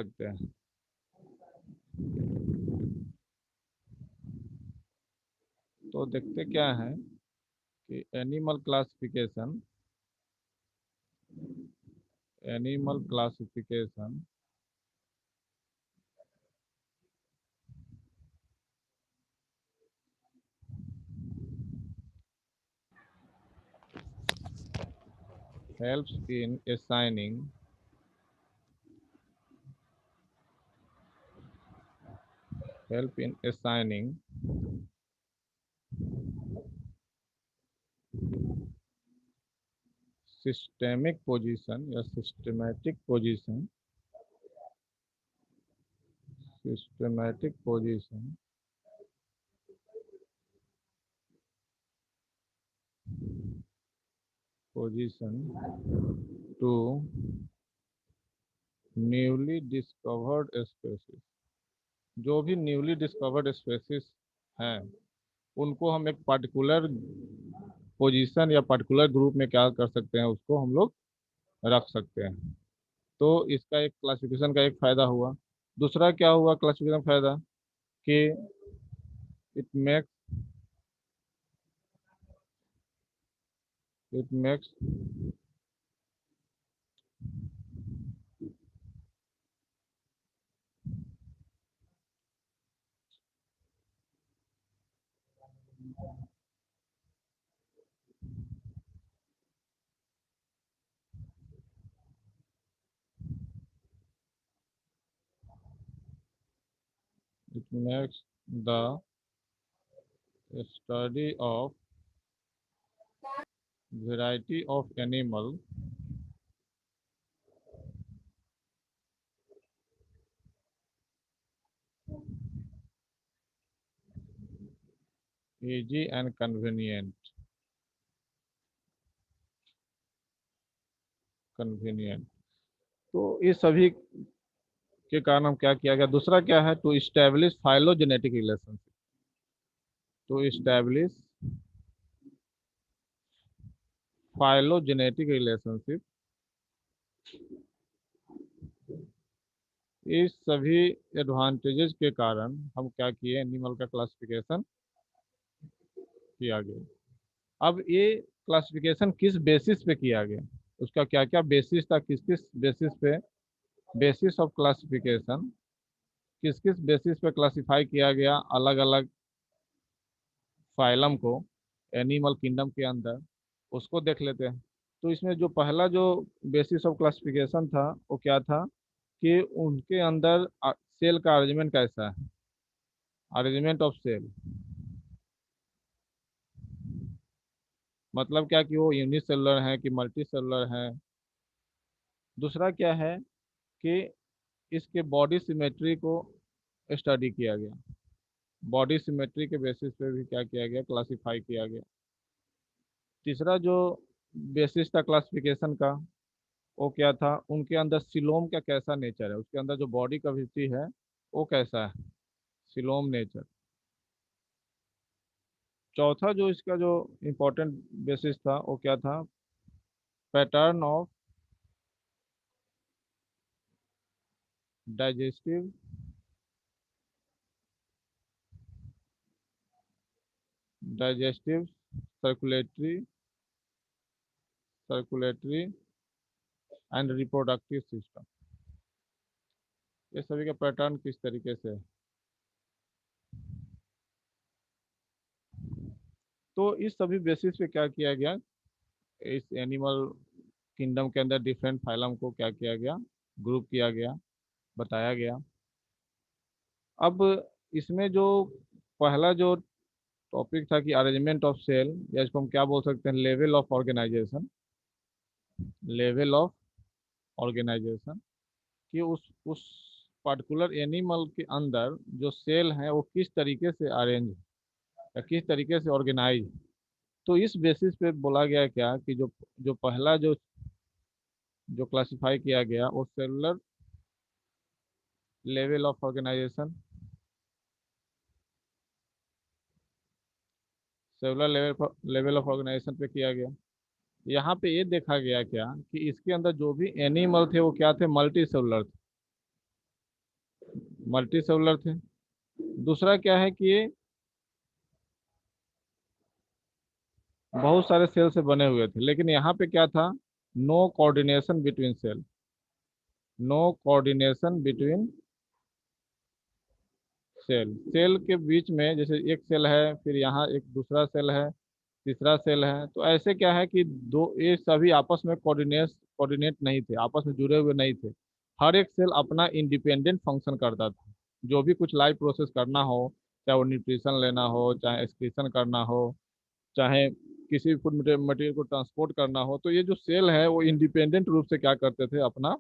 सकते हैं। तो देखते क्या है कि animal classification helps in assigning systemic position या systematic position to newly discovered species. जो भी न्यूली डिस्कवर्ड स्पेसीज हैं उनको हम एक पर्टिकुलर पोजीशन या पर्टिकुलर ग्रुप में क्या कर सकते हैं, उसको हम लोग रख सकते हैं। तो इसका एक क्लासिफिकेशन का एक फायदा हुआ। दूसरा क्या हुआ क्लासिफिकेशन फायदा कि it makes it makes it makes the study of variety of animal easy and convenient। तो ये सभी के कारण हम क्या किया गया, दूसरा क्या है, to establish phylogenetic relationship. To establish phylogenetic relationship. इस सभी एडवांटेजेस के कारण हम क्या किए, एनिमल का क्लासिफिकेशन किया गया। अब ये क्लासिफिकेशन किस बेसिस पे किया गया, उसका क्या क्या बेसिस था, किस किस बेसिस पे, बेसिस ऑफ क्लासिफिकेशन, किस किस बेसिस पे क्लासिफाई किया गया अलग अलग फाइलम को एनिमल किंगडम के अंदर, उसको देख लेते हैं। तो इसमें जो पहला जो बेसिस ऑफ क्लासिफिकेशन था वो क्या था कि उनके अंदर सेल का अरेंजमेंट कैसा है, अरेंजमेंट ऑफ सेल। मतलब क्या कि वो यूनिसेलुलर है कि मल्टी सेलुलर है। दूसरा क्या है कि इसके बॉडी सिमेट्री को स्टडी किया गया, बॉडी सिमेट्री के बेसिस पे भी क्या किया गया, क्लासिफाई किया गया। तीसरा जो बेसिस था क्लासिफिकेशन का वो क्या था, उनके अंदर सिलोम का कैसा नेचर है, उसके अंदर जो बॉडी कैविटी है वो कैसा है, सिलोम नेचर। चौथा जो इसका जो इम्पोर्टेंट बेसिस था वो क्या था, pattern of digestive digestive circulatory circulatory and reproductive system. ये सभी का पैटर्न किस तरीके से है। तो इस सभी बेसिस पे क्या किया गया, इस एनिमल किंगडम के अंदर डिफरेंट फाइलम को क्या किया गया, ग्रुप किया गया, बताया गया। अब इसमें जो पहला जो टॉपिक था कि अरेंजमेंट ऑफ सेल, या इसको हम क्या बोल सकते हैं, level of organisation, level of organisation, कि उस पर्टिकुलर एनिमल के अंदर जो सेल हैं वो किस तरीके से अरेंज या किस तरीके से ऑर्गेनाइज। तो इस बेसिस पे बोला गया क्या कि जो जो पहला जो जो क्लासिफाई किया गया वो cellular level of organisation, cellular level of organisation पे किया गया। यहाँ पे ये देखा गया क्या कि इसके अंदर जो भी एनिमल थे वो क्या थे, मल्टी सेलुलर थे। मल्टी सेलुलर थे। दूसरा क्या है कि ये बहुत सारे सेल से बने हुए थे, लेकिन यहाँ पे क्या था, no coordination between cell, no coordination between cell. Cell के बीच में जैसे एक सेल है, फिर यहाँ एक दूसरा सेल है, तीसरा सेल है, तो ऐसे क्या है कि दो ये सभी आपस में कोऑर्डिनेट नहीं थे, आपस में जुड़े हुए नहीं थे। हर एक सेल अपना इंडिपेंडेंट फंक्शन करता था। जो भी कुछ लाइव प्रोसेस करना हो, चाहे वो न्यूट्रिशन लेना हो, चाहे एक्सक्रीशन करना हो, चाहे किसी फूड मटेरियल को ट्रांसपोर्ट करना हो, तो ये जो सेल है वो इंडिपेंडेंट रूप से क्या करते थे, अपना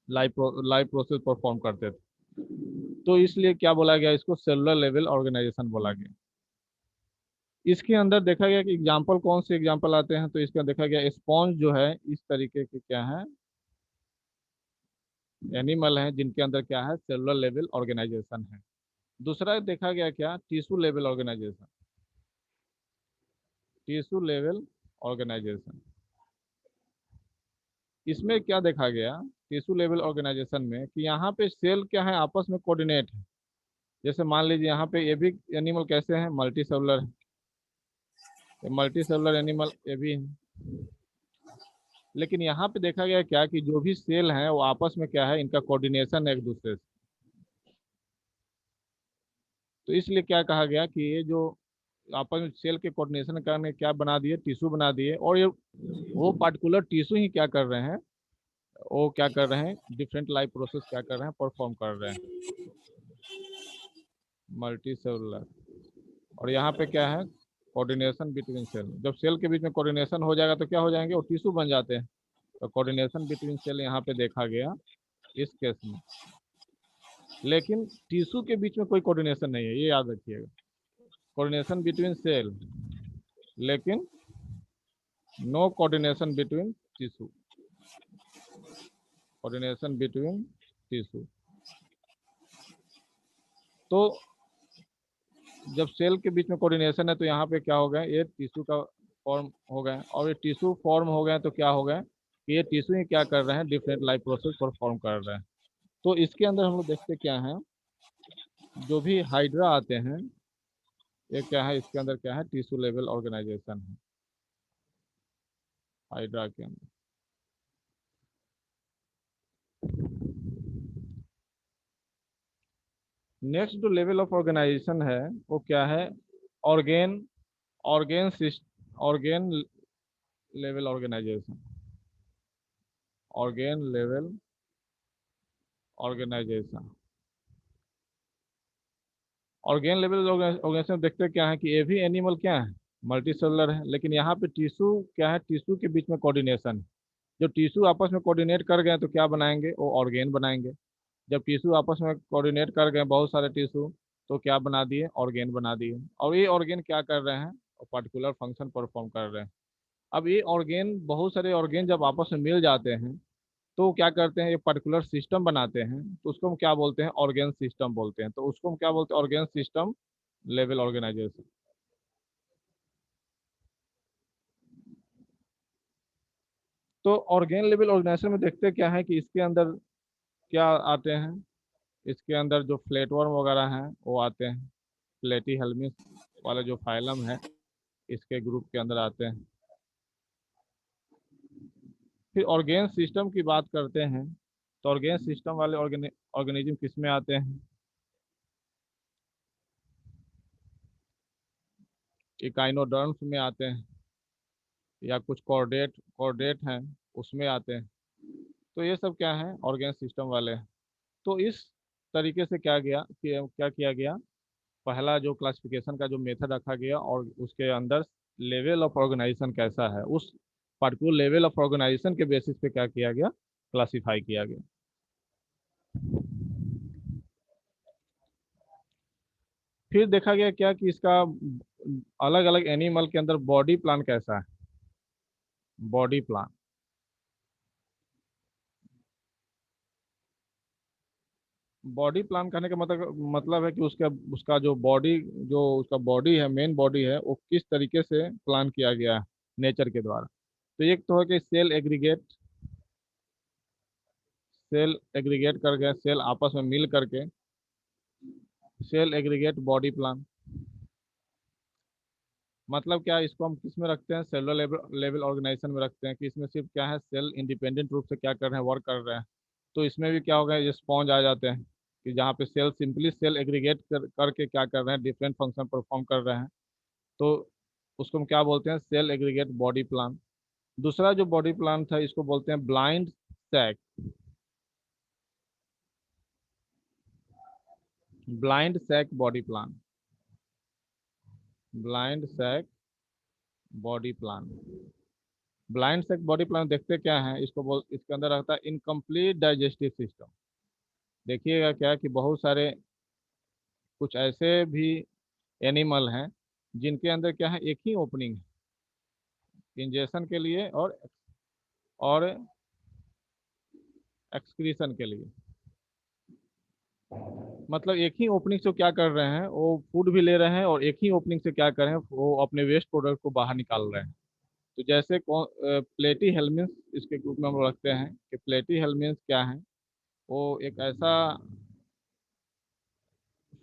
लाइव प्रोसेस परफॉर्म करते थे। तो इसलिए क्या बोला गया, इसको सेलुलर लेवल ऑर्गेनाइजेशन बोला गया। इसके अंदर देखा गया कि एग्जाम्पल कौन से एग्जाम्पल आते हैं, तो इसके अंदर देखा गया स्पॉन्ज जो है इस तरीके के क्या है, एनिमल हैं जिनके अंदर क्या है, सेलुलर लेवल ऑर्गेनाइजेशन है। दूसरा देखा गया क्या, tissue level organisation, tissue level organisation. इसमें क्या देखा गया, टिश्यू लेवल ऑर्गेनाइजेशन में, कि यहाँ पे सेल क्या है, आपस में कोऑर्डिनेट है। जैसे मान लीजिए यहाँ पे ये भी एनिमल कैसे हैं, मल्टी सेलुलर है, मल्टी सेलुलर एनिमल ये भी है। लेकिन यहाँ पे देखा गया क्या कि जो भी सेल हैं वो आपस में क्या है, इनका कोऑर्डिनेशन है एक दूसरे से। तो इसलिए क्या कहा गया कि ये जो आपस में सेल के कोऑर्डिनेशन करने क्या बना दिए, टिश्यू बना दिए, और ये वो पार्टिकुलर टिश्यू ही क्या कर रहे हैं, वो क्या कर रहे हैं, डिफरेंट लाइफ प्रोसेस क्या कर रहे हैं, परफॉर्म कर रहे हैं, मल्टी सेलुलर। और यहाँ पे क्या है, कोऑर्डिनेशन बिटवीन सेल। जब सेल के बीच में कोऑर्डिनेशन हो जाएगा तो क्या हो जाएंगे, वो टिश्यू बन जाते हैं। तो कोऑर्डिनेशन बिटवीन सेल यहाँ पे देखा गया इस केस में। लेकिन टिश्यू के बीच में कोई कोऑर्डिनेशन नहीं है, ये याद रखिएगा। कोऑर्डिनेशन बिटवीन सेल, लेकिन no coordination between tissue, coordination between tissue. तो जब सेल के बीच में कोऑर्डिनेशन है तो यहाँ पे क्या हो गया, ये टिश्यू का फॉर्म हो गया, और ये टिश्यू फॉर्म हो गया तो क्या हो गया कि ये टिश्यू ही क्या कर रहे हैं, डिफरेंट लाइफ प्रोसेस परफॉर्म कर रहे हैं। तो इसके अंदर हम लोग देखते क्या है, जो भी हाइड्रा आते हैं, ये क्या है, इसके अंदर क्या है, टिश्यू लेवल ऑर्गेनाइजेशन है हाइड्रा के अंदर। नेक्स्ट जो लेवल ऑफ ऑर्गेनाइजेशन है वो क्या है, organ organ organ level organisation, organ level organisation. Organ level organisation देखते क्या है कि ये भी एनिमल क्या है, मल्टी सेलुलर है, लेकिन यहाँ पे टिश्यू क्या है, टिश्यू के बीच में कोऑर्डिनेशन है। जो टिश्यू आपस में कोऑर्डिनेट कर गए तो क्या बनाएंगे, वो ऑर्गेन बनाएंगे। जब टिश्यू आपस में कोऑर्डिनेट कर गए, बहुत सारे टिश्यू, तो क्या बना दिए, ऑर्गेन बना दिए। और ये ऑर्गेन क्या कर रहे हैं, पर्टिकुलर फंक्शन परफॉर्म कर रहे हैं। अब ये ऑर्गेन, बहुत सारे ऑर्गेन जब आपस में मिल जाते हैं तो क्या करते हैं, एक पर्टिकुलर सिस्टम बनाते हैं, तो उसको हम क्या बोलते हैं, ऑर्गेन सिस्टम बोलते हैं। तो उसको हम क्या बोलते हैं, ऑर्गेन सिस्टम लेवल ऑर्गेनाइजेशन। तो ऑर्गेन लेवल ऑर्गेनाइजेशन में देखते क्या है कि इसके अंदर क्या आते हैं, इसके अंदर जो फ्लैटवर्म वगैरह हैं वो आते हैं, प्लेटी हेल्मिस वाले जो फाइलम है इसके ग्रुप के अंदर आते हैं। फिर ऑर्गेन सिस्टम की बात करते हैं, तो ऑर्गेन सिस्टम वाले ऑर्गेनिज्म किस में आते हैं, इकाइनोडर्म्स में आते हैं, या कुछ कॉर्डेट कॉर्डेट हैं उसमें आते हैं। तो ये सब क्या है, ऑर्गेन सिस्टम वाले हैं। तो इस तरीके से क्या किया गया, पहला जो क्लासिफिकेशन का जो मेथड रखा गया, और उसके अंदर लेवल ऑफ ऑर्गेनाइजेशन कैसा है, उस पर्टिकुलर लेवल ऑफ ऑर्गेनाइजेशन के बेसिस पे क्या किया गया, क्लासिफाई किया गया। फिर देखा गया क्या कि इसका अलग अलग एनिमल के अंदर बॉडी प्लान कैसा है, बॉडी प्लान। बॉडी प्लान करने का मतलब है कि उसका उसका जो उसका बॉडी है, मेन बॉडी है, वो किस तरीके से प्लान किया गया है नेचर के द्वारा। तो एक तो है कि सेल एग्रीगेट कर गए, सेल आपस में मिल करके सेल एग्रीगेट बॉडी प्लान मतलब क्या है, इसको हम किस में रखते हैं, सेलुलर लेवल ऑर्गेनाइजेशन में रखते हैं कि इसमें सिर्फ क्या है, सेल इंडिपेंडेंट रूप से क्या कर रहे हैं, वर्क कर रहे हैं। तो इसमें भी क्या होगा, ये स्पॉन्ज आ जाते हैं कि जहाँ पे सेल सिंपली सेल एग्रीगेट करके क्या कर रहे हैं, डिफरेंट फंक्शन परफॉर्म कर रहे हैं। तो उसको हम क्या बोलते हैं, सेल एग्रीगेट बॉडी प्लान। दूसरा जो बॉडी प्लान था इसको बोलते हैं blind sac, blind sac body plan, blind sac body plan. Blind sac body plan देखते क्या है, इसके अंदर रहता है इनकम्प्लीट डाइजेस्टिव सिस्टम। देखिएगा क्या कि बहुत सारे कुछ ऐसे भी एनिमल हैं जिनके अंदर क्या है, एक ही ओपनिंग है इंजेक्शन के लिए और एक्सक्रीशन के लिए। मतलब एक ही ओपनिंग से क्या कर रहे हैं, वो फूड भी ले रहे हैं और एक ही ओपनिंग से क्या कर रहे हैं, वो अपने वेस्ट प्रोडक्ट को बाहर निकाल रहे हैं। तो जैसे प्लेटी हेलमिन्स इसके ग्रुप में हम लोग रखते हैं कि प्लेटी हेलमिन्स क्या है, वो एक ऐसा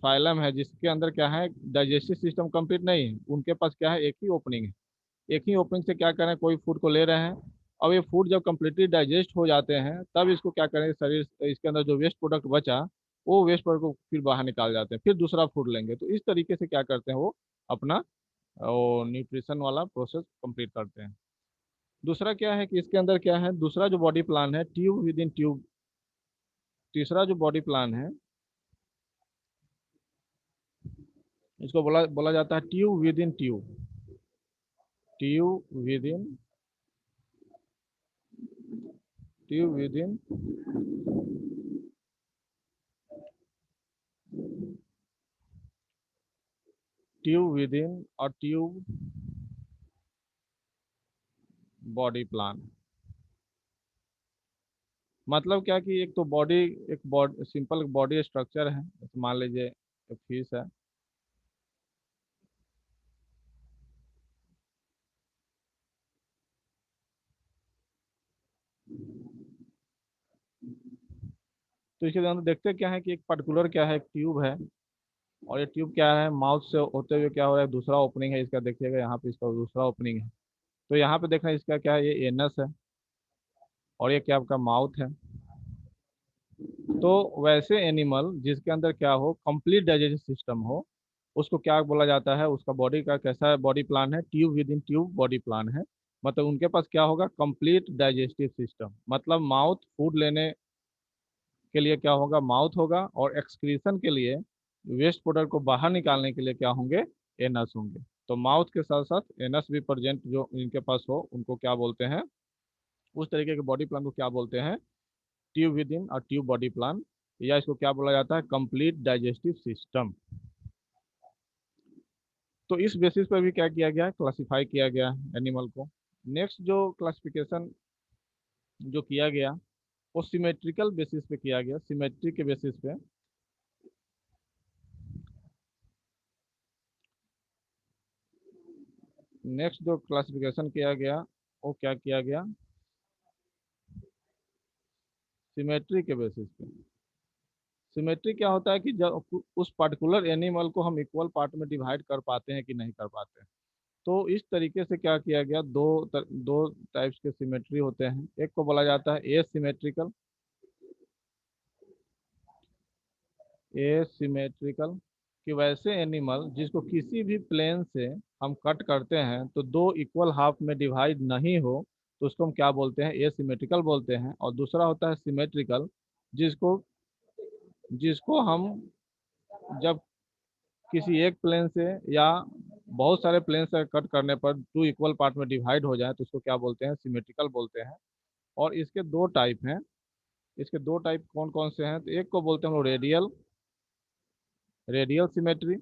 फाइलम है जिसके अंदर क्या है, डाइजेस्टिव सिस्टम कंप्लीट नहीं है, उनके पास क्या है, एक ही ओपनिंग है। एक ही ओपनिंग से क्या करें, कोई फूड को ले रहे हैं। अब ये फूड जब कम्प्लीटली डाइजेस्ट हो जाते हैं तब इसको क्या करें, शरीर इसके अंदर जो वेस्ट प्रोडक्ट बचा वो वेस्ट प्रोडक्ट को फिर बाहर निकाल जाते हैं, फिर दूसरा फूड लेंगे। तो इस तरीके से क्या करते हैं, वो अपना वो न्यूट्रिशन वाला प्रोसेस कंप्लीट करते हैं। दूसरा क्या है कि इसके अंदर क्या है, दूसरा जो बॉडी प्लान है ट्यूब विद इन ट्यूब। तीसरा जो बॉडी प्लान है इसको बोला बोला जाता है tube with in tube, tube with in tube with in tube with in और ट्यूब बॉडी प्लान। मतलब क्या कि एक तो बॉडी, एक बॉडी सिंपल बॉडी स्ट्रक्चर है, जैसे मान लीजिए एक फिश है। तो इसके अंदर देखते क्या है कि एक पर्टिकुलर क्या है, एक ट्यूब है। और ये ट्यूब क्या है, माउथ से होते हुए क्या हो रहा है, दूसरा ओपनिंग है इसका, देखिएगा यहाँ पे इसका दूसरा ओपनिंग है। तो यहाँ पे देखना इसका क्या है, ये एनस है और ये क्या आपका माउथ है। तो वैसे एनिमल जिसके अंदर क्या हो, कंप्लीट डाइजेस्टिव सिस्टम हो, उसको क्या बोला जाता है, उसका बॉडी का कैसा बॉडी प्लान है, tube with in tube body plan है। मतलब उनके पास क्या होगा, कंप्लीट डाइजेस्टिव सिस्टम। मतलब माउथ फूड लेने के लिए क्या होगा, माउथ होगा, और एक्सक्रीशन के लिए वेस्ट प्रोडक्ट को बाहर निकालने के लिए क्या होंगे, एनस होंगे। तो माउथ के साथ साथ एनस भी प्रेजेंट जो इनके पास हो उनको क्या बोलते हैं, उस तरीके के बॉडी प्लान को क्या बोलते हैं, ट्यूब विद इन और ट्यूब बॉडी प्लान, या इसको क्या बोला जाता है, कंप्लीट डाइजेस्टिव सिस्टम। तो इस बेसिस पर भी क्या किया गया, क्लासिफाई किया गया एनिमल को। नेक्स्ट जो क्लासिफिकेशन जो किया गया वो सिमेट्रिकल बेसिस पे किया गया, सिमेट्री के बेसिस पे। नेक्स्ट जो क्लासिफिकेशन किया गया वो क्या किया गया, सिमेट्री के बेसिस पे। सिमेट्री क्या होता है कि जब उस पर्टिकुलर एनिमल को हम इक्वल पार्ट में डिवाइड कर पाते हैं कि नहीं कर पाते हैं। तो इस तरीके से क्या किया गया, दो टाइप्स के सिमेट्री होते हैं। एक को बोला जाता है एसिमेट्रिकल, एसिमेट्रिकल कि वैसे एनिमल जिसको किसी भी प्लेन से हम कट करते हैं तो दो इक्वल हाफ में डिवाइड नहीं हो, तो उसको हम क्या बोलते हैं, एसिमेट्रिकल बोलते हैं। और दूसरा होता है सिमेट्रिकल, जिसको जिसको हम जब किसी एक प्लेन से या बहुत सारे प्लेन से कट करने पर टू इक्वल पार्ट में डिवाइड हो जाए तो उसको क्या बोलते हैं, सिमेट्रिकल बोलते हैं। और इसके दो टाइप हैं। इसके दो टाइप कौन कौन से हैं, तो एक को बोलते हैं हम लोग radial, radial symmetry.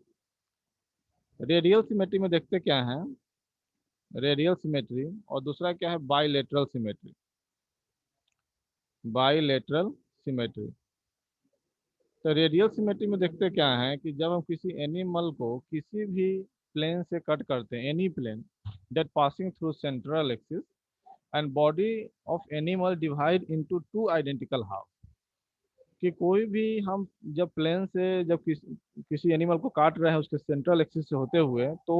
Radial symmetry में देखते क्या है, रेडियल सिमेट्री, और दूसरा क्या है, बाईलेटरल सिमेट्री, बाईलेटरल सिमेट्री। तो रेडियल सिमेट्री में देखते क्या है कि जब हम किसी एनिमल को किसी भी प्लेन से कट करते हैं, any plane that passing through central axis and body of animal divide into two identical half, कि कोई भी हम जब प्लेन से जब किसी एनिमल को काट रहे हैं उसके सेंट्रल एक्सिस से होते हुए, तो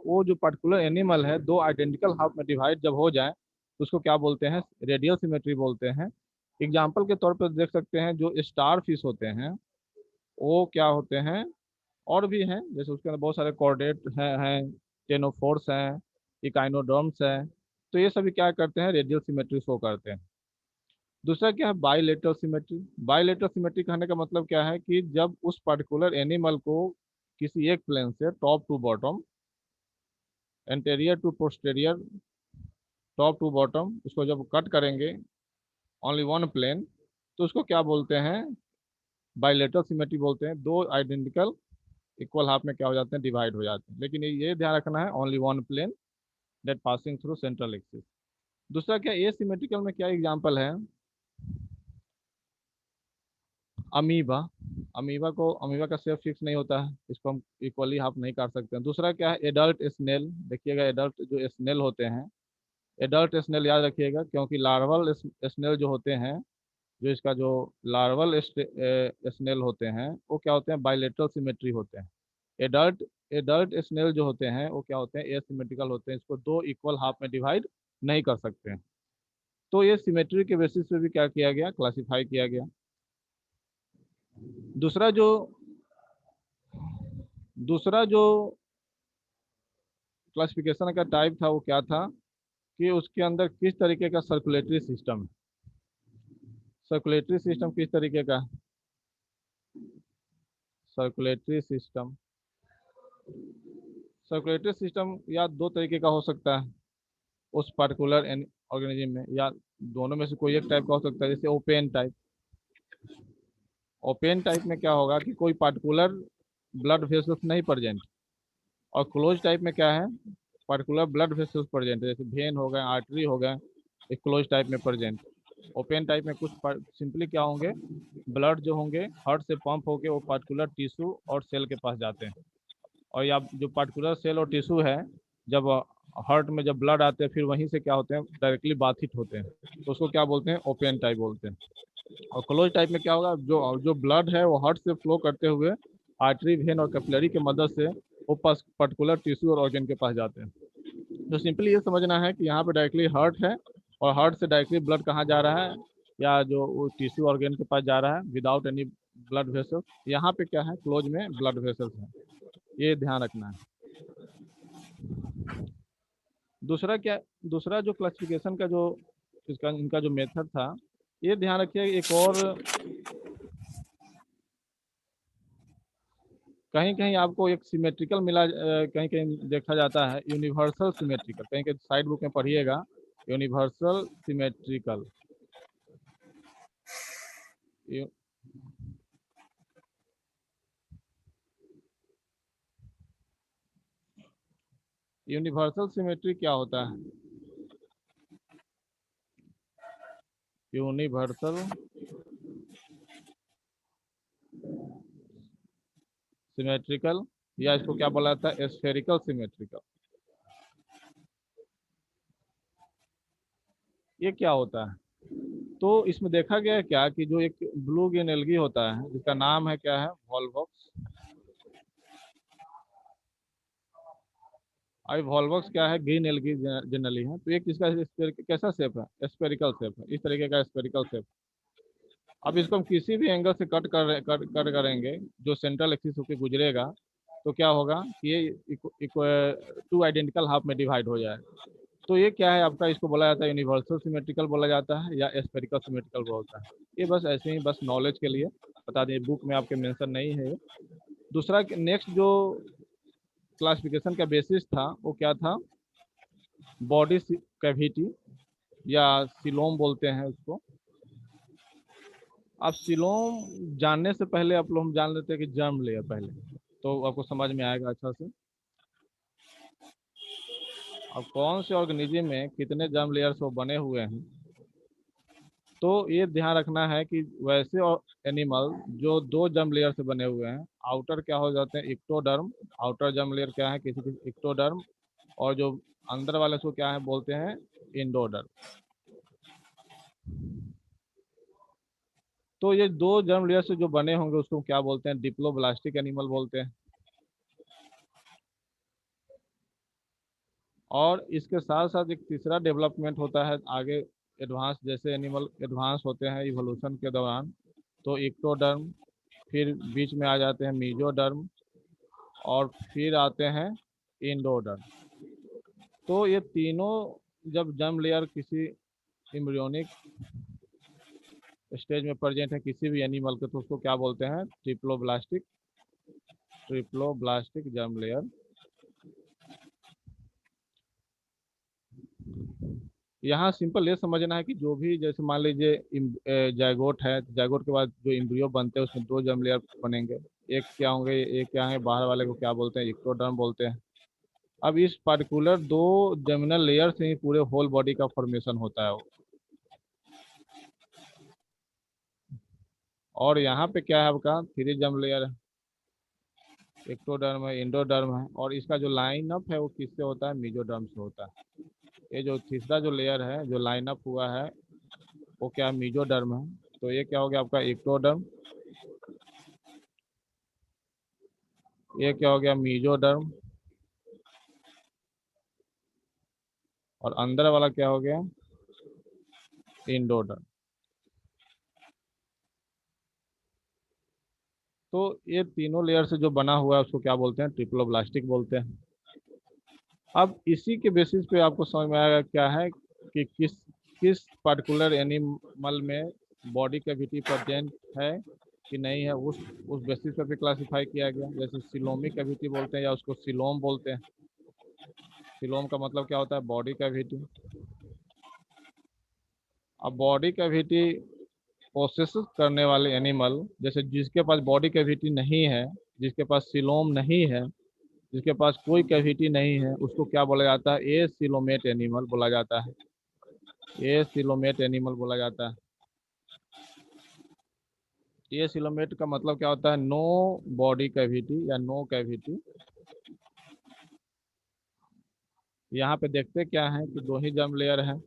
वो जो पर्टिकुलर एनिमल है दो आइडेंटिकल हाफ में डिवाइड जब हो जाए तो उसको क्या बोलते हैं, रेडियल सिमेट्री बोलते हैं। एग्जाम्पल के तौर पर देख सकते हैं जो स्टार फिश होते हैं वो क्या होते हैं, और भी हैं जैसे उसके अंदर बहुत सारे कॉर्डेट हैं टेनोफोर्स हैं, इकाइनोडर्म्स हैं। तो ये सभी क्या करते हैं, रेडियल सिमेट्री शो करते हैं। दूसरा क्या है, बाइलेटरल सिमेट्री। बाइलेटरल सिमेट्री कहने का मतलब क्या है कि जब उस पर्टिकुलर एनिमल को किसी एक प्लेन से top to bottom, anterior to posterior, top to bottom उसको जब कट करेंगे ओनली वन प्लेन, तो उसको क्या बोलते हैं, बाइलेटरल सिमेट्री बोलते हैं। दो आइडेंटिकल इक्वल हाफ में क्या हो जाते हैं, डिवाइड हो जाते हैं। लेकिन ये ध्यान रखना है, only one plane that passing through central axis. दूसरा क्या, ए सिमेट्रिकल में क्या एग्जांपल है, अमीबा। अमीबा का शेप फिक्स नहीं होता है, इसको हम इक्वली हाफ नहीं काट सकते हैं। दूसरा क्या है, एडल्ट स्नेल। देखिएगा एडल्ट जो स्नेल होते हैं, एडल्ट स्नेल याद रखिएगा, क्योंकि लार्वल स्नेल जो होते हैं, जो इसका जो लार्वल स्नेल होते हैं वो क्या होते हैं, बाइलेटरल सिमेट्री होते हैं। एडल्ट एडल्ट स्नेल जो होते हैं वो क्या होते हैं, एसिमेट्रिकल होते हैं, इसको दो इक्वल हाफ में डिवाइड नहीं कर सकते हैं। तो ये सिमेट्री के बेसिस पे भी क्या किया गया, क्लासिफाई किया गया। दूसरा जो दूसरा जो क्लासिफिकेशन का टाइप था वो क्या था, कि उसके अंदर किस तरीके का सर्कुलेटरी सिस्टम है। सर्कुलेटरी सिस्टम किस तरीके का, सर्कुलेटरी सिस्टम सर्कुलेटरी सिस्टम या दो तरीके का हो सकता है उस पर्टिकुलर ऑर्गेनिज्म में, या दोनों में से कोई एक टाइप का हो सकता है। जैसे ओपेन टाइप, ओपेन टाइप में क्या होगा कि कोई पर्टिकुलर ब्लड वेसल्स नहीं प्रेजेंट, और क्लोज टाइप में क्या है, पर्टिकुलर ब्लड वेसल्स प्रेजेंट है, जैसे वेन हो गए, आर्टरी हो गए, एक क्लोज टाइप में प्रेजेंट। ओपन टाइप में कुछ सिंपली क्या होंगे, ब्लड जो होंगे हार्ट से पंप होके वो पर्टिकुलर टिश्यू और सेल के पास जाते हैं, और या जो पर्टिकुलर सेल और टिश्यू है जब हार्ट में जब ब्लड आते हैं फिर वहीं से क्या होते हैं, डायरेक्टली बाधित होते हैं, तो उसको क्या बोलते हैं, ओपन टाइप बोलते हैं। और क्लोज टाइप में क्या होगा, जो जो ब्लड है वो हार्ट से फ्लो करते हुए आर्टरी, वेन और कैपिलरी की मदद से वो पर्टिकुलर टिश्यू और ऑर्गन के पास जाते हैं। तो सिंपली ये समझना है कि यहाँ पे डायरेक्टली हार्ट है, और हार्ट से डायरेक्टली ब्लड कहाँ जा रहा है, या जो वो टिश्यू ऑर्गन के पास जा रहा है विदाउट एनी ब्लड वेसल्स। यहाँ पे क्या है, क्लोज में ब्लड वेसल्स है, ये ध्यान रखना है। दूसरा क्या, दूसरा जो क्लासिफिकेशन का जो इसका इनका जो मेथड था, ये ध्यान रखिए। एक और कहीं कहीं आपको एक सिमेट्रिकल मिला, कहीं कहीं देखा जाता है यूनिवर्सल सिमेट्रिकल, कहीं कहीं साइड बुक में पढ़िएगा यूनिवर्सल सिमेट्रिकल। यूनिवर्सल सिमेट्री क्या होता है, यूनिवर्सल सिमेट्रिकल, या इसको क्या बोला जाता है, स्फेरिकल सिमेट्रिकल। ये क्या होता है, तो इसमें देखा गया है क्या कि जो एक ब्लू ग्रीन एल्गी होता है जिसका नाम है क्या है, वॉल्वॉक्स। आई वॉल्वॉक्स क्या है, ग्रीन एल्गी जनरली है, तो एक इसका कैसा शेप है, स्पेरिकल शेप है, इस तरीके का स्पेरिकल शेप। अब इसको हम किसी भी एंगल से कट करेंगे, जो सेंट्रल एक्सिस होकर गुजरेगा, तो क्या होगा कि ये टू आइडेंटिकल हाफ में डिवाइड हो जाए। तो ये क्या है आपका, इसको बोला जाता है यूनिवर्सल सिमेट्रिकल बोला जाता है, या स्फेरिकल सिमेट्रिकल बोलता है। ये बस ऐसे ही बस नॉलेज के लिए बता दें, बुक में आपके मेंशन नहीं है। दूसरा नेक्स्ट जो क्लासिफिकेशन का बेसिस था वो क्या था, बॉडी कैविटी, या सिलोम बोलते हैं उसको। आप सिलोम जानने से पहले आप लोग हम जान लेते हैं कि जर्म लेयर पहले, तो आपको समझ में आएगा अच्छा से। अब कौन से ऑर्गेनिज्म में कितने जर्म लेयर से वो बने हुए हैं, तो ये ध्यान रखना है कि वैसे एनिमल जो दो जर्म लेयर से बने हुए हैं, आउटर क्या हो जाते हैं, इक्टोडर्म। आउटर जर्म लेयर क्या है, किसी किसी इक्टोडर्म, और जो अंदर वाले को क्या है बोलते हैं, इंडोडर्म। तो ये दो जर्म लेयर से जो बने होंगे उसको क्या बोलते हैं? डिप्लोब्लास्टिक एनिमल बोलते हैं। और इसके साथ साथ एक तीसरा डेवलपमेंट होता है आगे, एडवांस, जैसे एनिमल एडवांस होते हैं इवोल्यूशन के दौरान, तो इक्टोडर्म, फिर बीच में आ जाते हैं मीजोडर्म, और फिर आते हैं इंडोडर्म। तो ये तीनों जब जर्म लेयर किसी एम्ब्रियोनिक स्टेज में प्रेजेंट है किसी भी एनिमल के, तो उसको क्या बोलते हैं? Triploblastic germ layer. यहाँ सिंपल ये समझना है कि जो भी, जैसे मान लीजिए जायगोट है, जायगोट के बाद जो एम्ब्रियो बनते हैं उसमें दो जर्म लेयर बनेंगे। एक क्या होंगे, एक क्या है, बाहर वाले को क्या बोलते हैं? इक्टोडर्म बोलते हैं। अब इस पार्टिकुलर दो जर्मिनल लेयर से ही पूरे होल बॉडी का फॉर्मेशन होता है। और यहाँ पे क्या है आपका? थ्री जर्म लेयर है, एक्टोडर्म है, इंडोडर्म है, और इसका जो लाइन अप है वो किससे होता है? मीजोडर्म से होता है। ये जो तीसरा जो लेयर है जो लाइन अप हुआ है वो क्या है? मीजोडर्म है। तो ये क्या हो गया आपका? एक्टोडर्म। ये क्या हो गया? मीजोडर्म। और अंदर वाला क्या हो गया? इंडोडर्म। तो ये तीनों लेयर से जो बना हुआ है उसको क्या बोलते हैं? ट्रिप्लोब्लास्टिक बोलते हैं। अब इसी के बेसिस पे आपको समझ में आएगा क्या है कि किस किस पर्टिकुलर एनिमल में बॉडी कैविटी प्रेजेंट है कि नहीं है, उस बेसिस पे भी क्लासिफाई किया गया। जैसे सिलोमिक कैविटी बोलते हैं या उसको सिलोम बोलते हैं। सिलोम का मतलब क्या होता है? Body cavity. अब बॉडी कैविटी प्रोसेस करने वाले एनिमल, जैसे जिसके पास बॉडी कैविटी नहीं है, जिसके पास सिलोम नहीं है, जिसके पास कोई कैविटी नहीं है, उसको क्या बोला जाता है? ए सिलोमेट एनिमल बोला जाता है। ए सिलोमेट एनिमल बोला जाता है। ए सिलोमेट का मतलब क्या होता है? नो बॉडी कैविटी या नो कैविटी। यहाँ पे देखते क्या है कि दो ही जर्म लेयर है,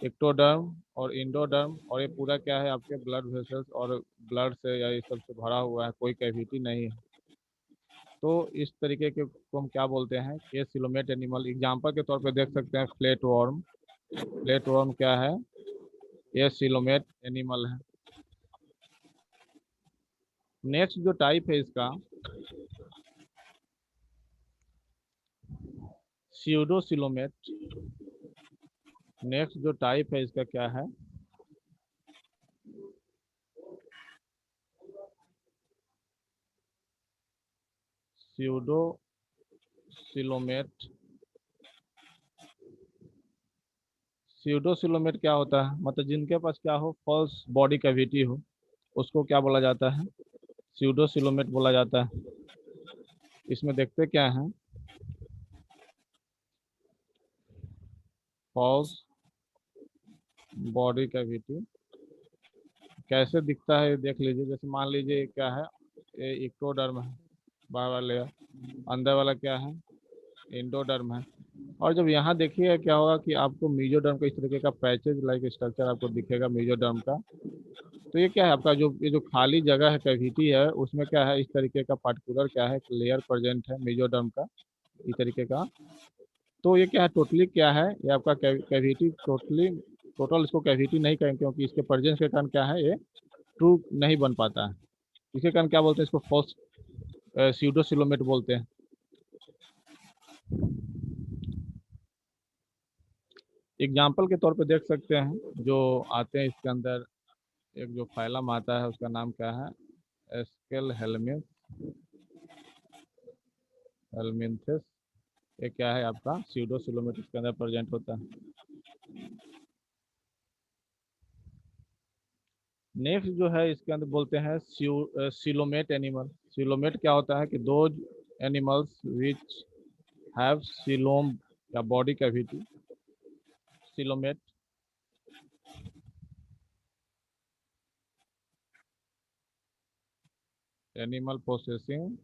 एक्टोडर्म और इंडोडर्म, और ये पूरा क्या है? आपके ब्लड वेसल्स और ब्लड से या इस सब से भरा हुआ है, कोई कैविटी नहीं है। तो इस तरीके के को हम क्या बोलते हैं? ए सिलोमेट एनिमल। एग्जाम्पल के तौर पे देख सकते हैं फ्लैट वर्म। फ्लैट वर्म क्या है? ए सिलोमेट एनिमल है। नेक्स्ट जो टाइप है इसका, स्यूडोसिलोमेट। नेक्स्ट जो टाइप है इसका क्या है? स्यूडोसिलोमेट। स्यूडोसिलोमेट क्या होता है? मतलब जिनके पास क्या हो? फॉल्स बॉडी कैविटी हो, उसको क्या बोला जाता है? स्यूडोसिलोमेट बोला जाता है। इसमें देखते क्या है? फॉल्स बॉडी कैविटी कैसे दिखता है ये देख लीजिए। जैसे मान लीजिए क्या है, ये इक्टोडर्म है, बाहर वाला लेयर, अंदर वाला क्या है? इंडोडर्म है। और जब यहाँ देखिए क्या होगा कि आपको मीजोडर्म का इस तरीके का पैचेज लाइक स्ट्रक्चर आपको दिखेगा मीजोडर्म का। तो ये क्या है आपका? जो ये जो खाली जगह है, कैविटी है, उसमें क्या है? इस तरीके का पार्टिकुलर क्या है? लेयर प्रेजेंट है मीजोडर्म का, इस तरीके का। तो ये क्या है? टोटली क्या है? ये आपका कैविटी टोटली, टोटल इसको कैविटी नहीं कहेंगे क्योंकि इसके प्रेजेंस के कारण क्या है? ये ट्रू नहीं बन पाता है। इसके कारण क्या बोलते हैं? इसको फॉल्स स्यूडोसिलोमेट बोलते हैं। एग्जाम्पल के तौर पे देख सकते हैं जो आते हैं इसके अंदर। एक जो फाइलम आता है उसका नाम क्या है? एस्केल हेलमिंथेस। ये क्या है आपका? स्यूडोसिलोमेट इसके अंदर प्रेजेंट होता है। नेक्स्ट जो है इसके अंदर बोलते हैं सिलोमेट एनिमल। सिलोमेट क्या होता है कि दो एनिमल्स विच हैव सिलोम या body cavity. Coelomate. Animal possessing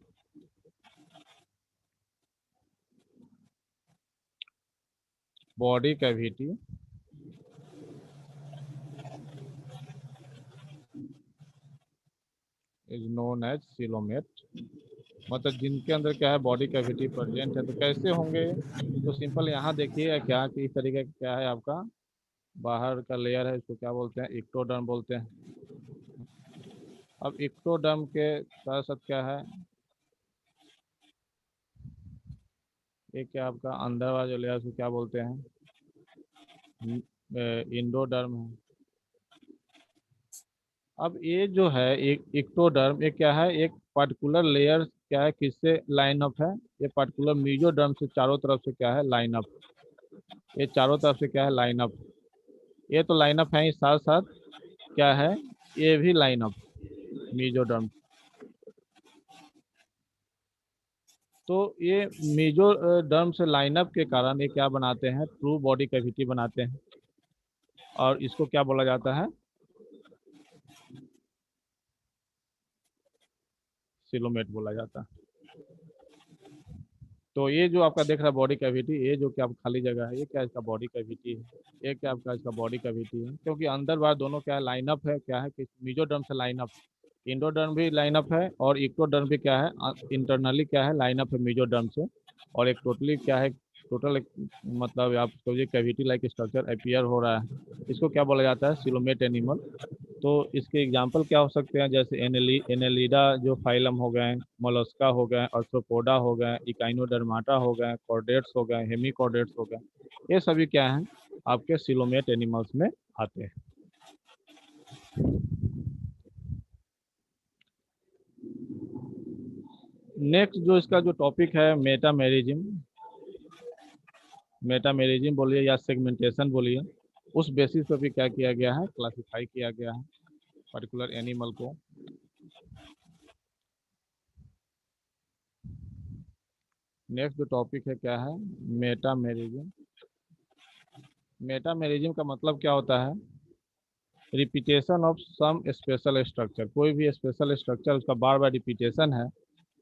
body cavity is known as coelomate, मतलब जिनके अंदर क्या है बॉडी कैविटी प्रेजेंट है। तो कैसे होंगे, तो सिंपल यहाँ देखिए क्या कि इस तरीके का क्या है आपका बाहर का लेयर है, इसको क्या बोलते हैं, इक्टोडर्म बोलते हैं। अब इक्टोडर्म के साथ साथ क्या है, ये क्या आपका अंदर वाला जो लेयर उसको क्या बोलते हैं, इंडोडर्म है। अब ये जो है एक इक्टोडर्म, ये क्या है, एक पर्टिकुलर लेयर क्या है, किससे लाइन अप है, ये पर्टिकुलर मीजोडर्म से चारों तरफ से क्या है लाइन अप, ये चारों तरफ से क्या है लाइन अप, ये तो लाइन अप है ही, साथ साथ क्या है ये भी लाइन अप मीजोडर्म। तो ये मीजोडर्म से लाइनअप के कारण ये क्या बनाते हैं, ट्रू बॉडी कैविटी बनाते हैं, और इसको क्या बोला जाता है, सिलोमेट बोला जाता है। तो ये जो आपका देख रहा है बॉडी कैविटी, ये जो क्या खाली जगह है, ये क्या इसका बॉडी कैविटी है, ये क्या आपका इसका बॉडी कैविटी है, क्योंकि अंदर बाहर दोनों क्या है लाइनअप है, क्या है कि मीजोडर्म से लाइनअप, इंडोडर्म भी लाइनअप है और इक्टोडर्म भी क्या है इंटरनली क्या है लाइनअप है मीजोडर्म से, और एक टोटली क्या है टोटल एक, मतलब आप सोचिए कैविटी लाइक स्ट्रक्चर अपीयर हो रहा है, इसको क्या बोला जाता है, सिलोमेट एनिमल। तो इसके एग्जाम्पल क्या हो सकते हैं, जैसे एनेलिडा जो फाइलम हो गए, मोलस्का हो गए, आर्थ्रोपोडा हो गए, इकाइनोडर्माटा हो गए, कॉर्डेट्स हो गए, हेमिकॉर्डेट्स हो गए, ये सभी क्या हैं आपके सिलोमेट एनिमल्स में आते हैं। नेक्स्ट जो इसका जो टॉपिक है मेटामेरिज्म, मेटामेरिज्म बोलिए या सेगमेंटेशन बोलिए, उस बेसिस पर भी क्या किया गया है, क्लासिफाई किया गया है पर्टिकुलर एनिमल को। नेक्स्ट जो टॉपिक है क्या है, मेटामेरिज्म। मेटामेरिज्म का मतलब क्या होता है, repetition of some special structure, कोई भी स्पेशल स्ट्रक्चर उसका बार बार रिपीटेशन है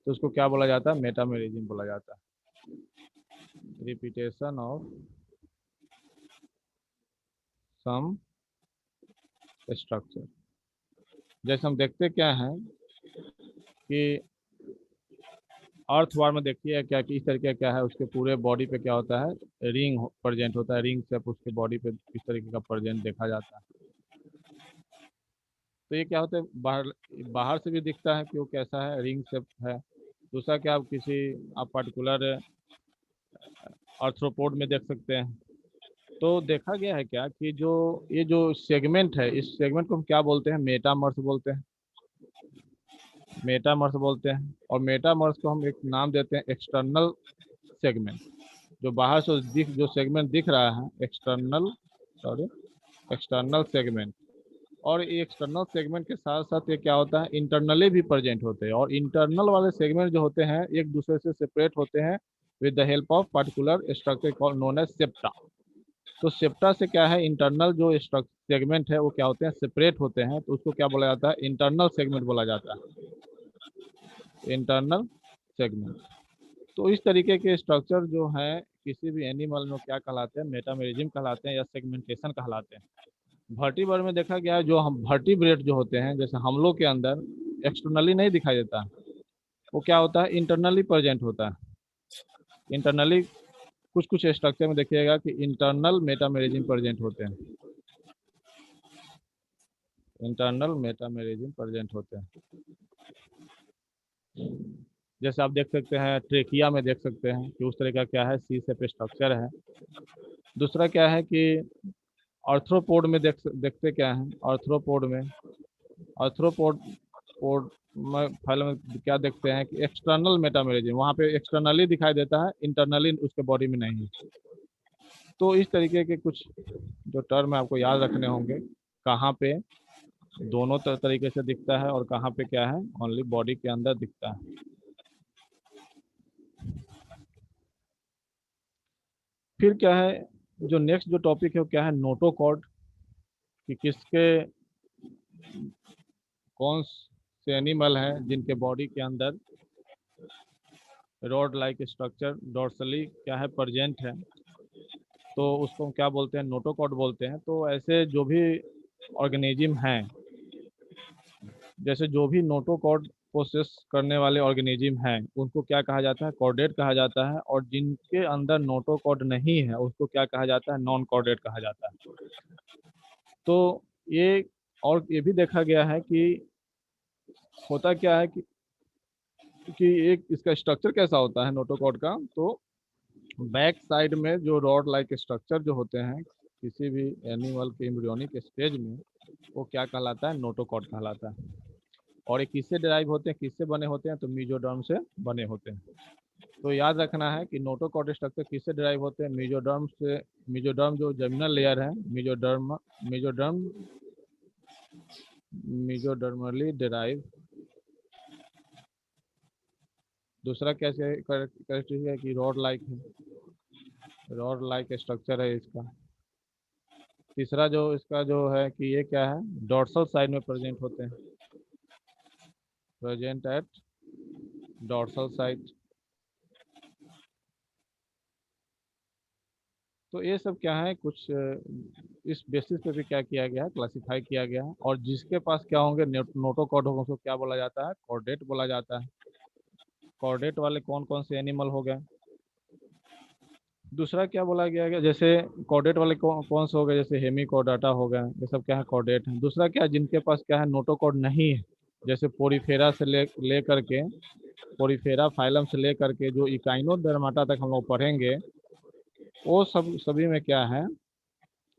तो उसको क्या बोला जाता है, मेटामेरिज्म बोला जाता है, रिपीटेशन ऑफ सम स्ट्रक्चर। जैसे हम देखते क्या है कि अर्थवार में देखिए क्या कि इस तरीके क्या है, उसके पूरे बॉडी पे क्या होता है, रिंग प्रेजेंट होता है, रिंग शेप उसके बॉडी पे इस तरीके का प्रेजेंट देखा जाता है। तो ये क्या होता है, बाहर बाहर से भी दिखता है कि वो कैसा है, रिंग शेप है। दूसरा क्या, आप किसी आप पर्टिकुलर आर्थ्रोपोड में देख सकते हैं। तो देखा गया है क्या कि जो ये जो सेगमेंट है, इस सेगमेंट को हम क्या बोलते हैं, मेटामर्स बोलते हैं, मेटामर्स बोलते हैं। और मेटामर्स को हम एक नाम देते हैं एक्सटर्नल सेगमेंट, जो बाहर से जो सेगमेंट दिख रहा है एक्सटर्नल, सॉरी एक्सटर्नल सेगमेंट। और ये एक्सटर्नल सेगमेंट के साथ साथ ये क्या होता है, इंटरनली भी प्रेजेंट होते हैं, और इंटरनल वाले सेगमेंट जो होते हैं एक दूसरे से सेपरेट होते हैं with the help of particular structure called known as septa. तो सेप्टा से क्या है, इंटरनल जो सेगमेंट है वो क्या होते हैं, सेपरेट होते हैं, तो उसको क्या बोला जाता है, इंटरनल सेगमेंट बोला जाता है, इंटरनल सेगमेंट। तो इस तरीके के स्ट्रक्चर जो है किसी भी एनिमल में क्या कहलाते हैं, मेटामेरिज्म कहलाते हैं या सेगमेंटेशन कहलाते हैं। वर्टिब्रेट में देखा गया है, जो हम वर्टिब्रेट जो होते हैं जैसे हम लोग के अंदर एक्सटर्नली नहीं दिखाई देता, वो क्या होता है, इंटरनली प्रेजेंट होता है। इंटरनली कुछ कुछ स्ट्रक्चर में देखिएगा कि इंटरनल मेटामेरिज्म प्रेजेंट होते हैं, इंटरनल मेटामेरिज्म प्रेजेंट होते हैं। जैसे आप देख सकते हैं ट्रेकिया में देख सकते हैं कि उस तरह का क्या है, सी शेप स्ट्रक्चर है। दूसरा क्या है कि आर्थ्रोपोड में देखते क्या है, आर्थ्रोपोड में, आर्थ्रोपोड पोड में फाइल में क्या देखते हैं कि एक्सटर्नल मेटामेरिज्म वहाँ पे एक्सटर्नली दिखाई देता है, इंटरनली उसके बॉडी में नहीं है। तो इस तरीके के कुछ जो टर्म आपको याद रखने होंगे, कहाँ पे दोनों तरीके से दिखता है और कहाँ पे क्या है ओनली बॉडी के अंदर दिखता है। फिर क्या है, जो नेक्स्ट जो टॉपिक है वो क्या है, नोटोकॉर्ड, कि किसके कौन से एनिमल हैं जिनके बॉडी के अंदर रॉड लाइक स्ट्रक्चर डोर्सली क्या है प्रेजेंट है, तो उसको क्या बोलते हैं, नोटोकॉर्ड बोलते हैं। तो ऐसे जो भी ऑर्गेनिज्म हैं जैसे जो भी नोटोकॉर्ड प्रोसेस करने वाले ऑर्गेनिज्म हैं उनको क्या कहा जाता है, कॉर्डेट कहा जाता है, और जिनके अंदर नोटोकॉर्ड नहीं है उसको क्या कहा जाता है, नॉन कॉर्डेट कहा जाता है। तो ये, और ये भी देखा गया है कि होता क्या है कि एक इसका स्ट्रक्चर कैसा होता है नोटोकॉर्ड का, तो बैक साइड में जो रॉड लाइक स्ट्रक्चर जो होते हैं किसी भी एनिमल के एम्ब्रियोनिक स्टेज में, वो क्या कहलाता है, नोटोकॉर्ड कहलाता है। और ये किससे डिराइव होते हैं, किससे बने होते हैं, तो मीजोडर्म से बने होते हैं। तो याद रखना है कि नोटोकॉर्ड स्ट्रक्चर किससे डिराइव होते हैं, मीजोडर्म से। मीजोडर्म जो जर्मिनल लेयर है, मीजोडर्म मीजोडर्मली डिराइव। दूसरा कैसे कैरेक्टरिस्टिक है कि रॉड लाइक है, रॉड लाइक स्ट्रक्चर है इसका। तीसरा जो इसका जो है कि ये क्या है, डॉर्सल साइड में प्रेजेंट होते हैं, प्रेजेंट एट डॉर्सल साइड। तो ये सब क्या है, कुछ इस बेसिस पे भी क्या किया गया है, क्लासिफाई किया गया है। और जिसके पास क्या होंगे, नोटोकॉर्ड होंगे, उसको क्या बोला जाता है, कॉर्डेट बोला जाता है। कॉर्डेट वाले कौन कौन से एनिमल हो गए। दूसरा क्या बोला गया है, जैसे कॉर्डेट वाले कौन से हो गए, जैसे हेमिकॉर्डाटा हो गए, ये सब क्या है, कॉर्डेट है। दूसरा क्या है, जिनके पास क्या है, नोटोकॉर्ड नहीं है, जैसे पोरीफेरा से ले करके, पोरीफेरा फाइलम से ले करके जो इकाइनोडर्माटा तक हम लोग पढ़ेंगे, वो सब सभी में क्या है,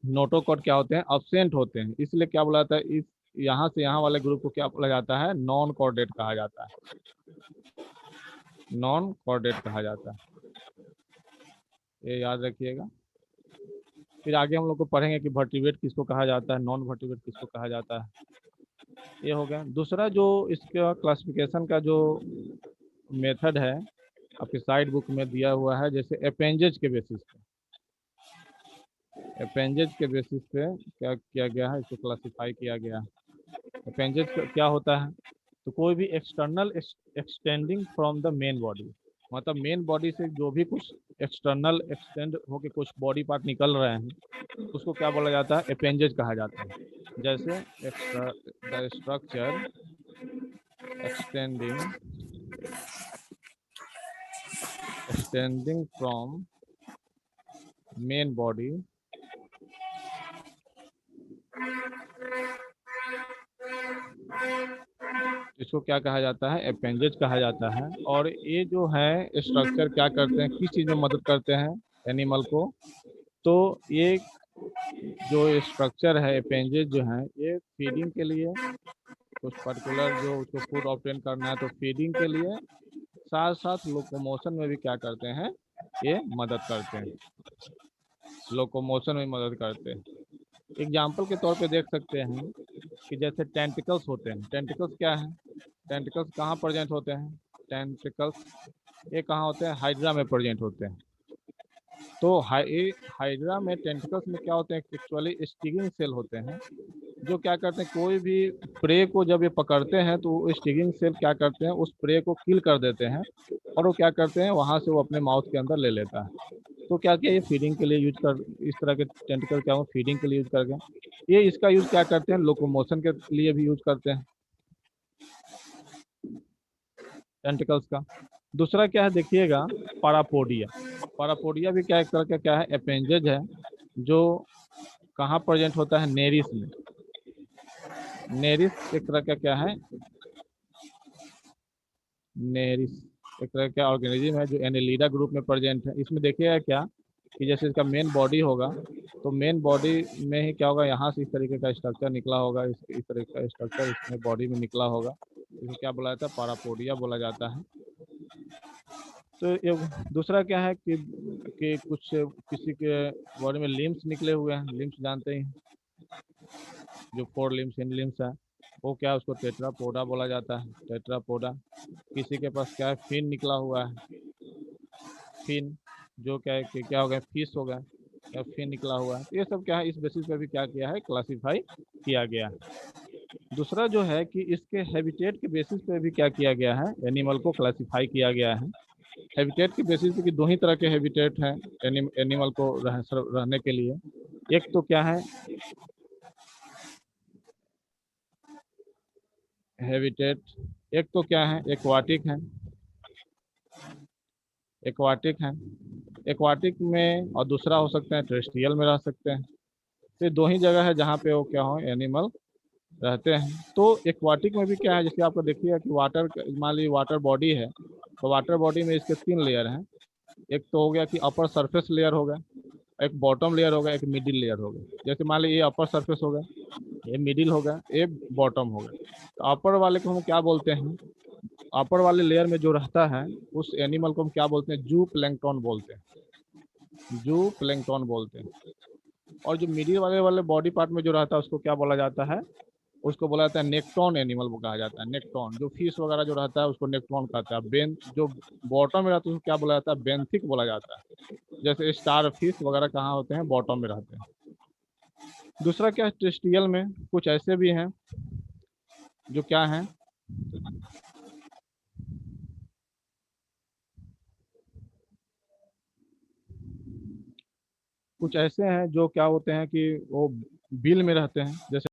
नोटोकॉर्ड क्या होते हैं, अब्सेंट होते हैं। इसलिए क्या बोला जाता है, इस यहाँ से यहाँ वाले ग्रुप को क्या बोला जाता है, नॉन कॉर्डेट कहा जाता है, नॉन कॉर्डेट कहा जाता है। ये याद रखिएगा। फिर आगे हम लोग को पढ़ेंगे कि वर्टिब्रेट किसको कहा जाता है, नॉन वर्टिब्रेट किसको कहा जाता है। ये हो गया। दूसरा जो इसका क्लासिफिकेशन का जो मेथड है आपके साइड बुक में दिया हुआ है, जैसे अपेंजेज के बेसिस पे, अपेंजेज के बेसिस पे क्या किया गया है, इसको क्लासिफाई किया गया है। अपेंजेज क्या होता है, तो कोई भी external extending from the main body, मतलब मेन बॉडी से जो भी कुछ एक्सटर्नल एक्सटेंड होके कुछ बॉडी पार्ट निकल रहे हैं, उसको क्या बोला जाता है, अपेंजेज कहा जाता है। जैसे the structure extending from main body, इसको क्या कहा जाता है, अपेंडेज कहा जाता है। और ये जो है स्ट्रक्चर क्या करते हैं, किस चीज़ में मदद करते हैं एनिमल को, तो ये जो स्ट्रक्चर है अपेंडेज जो है, ये फीडिंग के लिए, कुछ पर्टिकुलर जो उसको फूड ऑब्टेन करना है तो फीडिंग के लिए, साथ साथ लोकोमोशन में भी क्या करते हैं, ये मदद करते हैं, लोकोमोशन में मदद करते हैं। एग्जाम्पल के तौर पे देख सकते हैं कि जैसे टेंटिकल्स होते हैं। टेंटिकल्स क्या है, टेंटिकल्स कहाँ प्रेजेंट होते हैं, टेंटिकल्स ये कहाँ होते हैं, हाइड्रा में प्रेजेंट होते हैं। तो हाइड्रा में टेंटिकल्स में क्या होते हैं, एक्चुअली स्टिगिंग सेल होते हैं, जो क्या करते हैं, कोई भी प्रे को जब ये पकड़ते हैं तो स्टिगिंग सेल क्या करते हैं, उस प्रे को किल कर देते हैं, और वो क्या करते हैं, वहाँ से वो अपने माउथ के अंदर ले लेता है। तो क्या किया, ये फीडिंग के लिए यूज कर, इस तरह के टेंटिकल क्या हो, फीडिंग के लिए यूज कर गए। ये इसका यूज क्या करते हैं, लोकोमोशन के लिए भी यूज करते हैं टेंटिकल्स का। दूसरा क्या है देखिएगा, पारापोडिया। पारापोडिया भी क्या एक तरह का क्या है, अपेंजेज है, जो कहाँ प्रेजेंट होता है, नेरिस में। नेरिस एक तरह का क्या है, नेरिस एक तरह का ऑर्गेनिज्म है जो एनेलिडा ग्रुप में प्रेजेंट है। इसमें देखिएगा क्या कि जैसे इसका मेन बॉडी होगा, तो मेन बॉडी में ही क्या होगा, यहाँ से इस तरीके का स्ट्रक्चर निकला होगा, इस तरीके का स्ट्रक्चर इसमें बॉडी में निकला होगा, इसको क्या बोला जाता है, पारापोडिया बोला जाता है। तो ये दूसरा क्या है कि कुछ किसी के बॉडी में लिम्स निकले हुए हैं, लिम्स जानते ही, जो 4 लिम्स इन लिम्स है, वो क्या है, उसको टेट्रापोडा बोला जाता है, टेट्रापोडा। किसी के पास क्या है, फिन निकला हुआ है, फिन, जो क्या है कि क्या हो गया, फिश हो गया, या फिन निकला हुआ है। तो ये सब क्या है, इस बेसिस पे भी क्या किया है, क्लासीफाई किया गया है। दूसरा जो है कि इसके हैबिटेट के बेसिस पे भी क्या किया गया है, एनिमल को क्लासीफाई किया गया है। हैबिटेट के बेसिस पे कि दो ही तरह के हैबिटेट हैं एनिमल को रहने के लिए। एक तो क्या है, हैबिटेट। एक तो क्या है, एक्वाटिक है, एक्वाटिक है, एक्वाटिक में, और दूसरा हो सकता है टेरेस्ट्रियल में रह सकते हैं। तो ये दो ही जगह है जहाँ पे वो क्या हो, एनिमल रहते हैं। तो एक्वाटिक में भी क्या है, जैसे आपको देखिए कि वाटर, मान लीजिए वाटर बॉडी है, तो वाटर बॉडी में इसके तीन लेयर हैं। एक तो हो गया कि अपर सरफेस लेयर हो गया, एक बॉटम लेयर हो गया, एक मिडिल लेयर हो गया। जैसे मान लीजिए ये अपर सरफेस हो गया, ये मिडिल हो गया, ये बॉटम हो गया। तो अपर वाले को हम क्या बोलते हैं, अपर वाले लेयर में जो रहता है उस एनिमल को हम क्या बोलते हैं, जू प्लैंक्टन बोलते हैं, जू प्लैंक्टन बोलते हैं। और जो मिडिल वाले वाले बॉडी पार्ट में जो रहता है उसको क्या बोला जाता है, उसको बोला जाता है नेक्टॉन एनिमल को कहा जाता है। नेक्टॉन, जो फिश वगैरह जो रहता है उसको नेक्टॉन कहता है। बेन जो बॉटम में रहता है उसको क्या बोला जाता है, बेंथिक बोला जाता है। जैसे स्टार फिश वगैरह कहाँ होते हैं, बॉटम में रहते हैं। दूसरा क्या है, टेरेस्ट्रियल में कुछ ऐसे भी हैं जो क्या हैं, कुछ ऐसे हैं जो क्या होते हैं कि वो बिल में रहते हैं। जैसे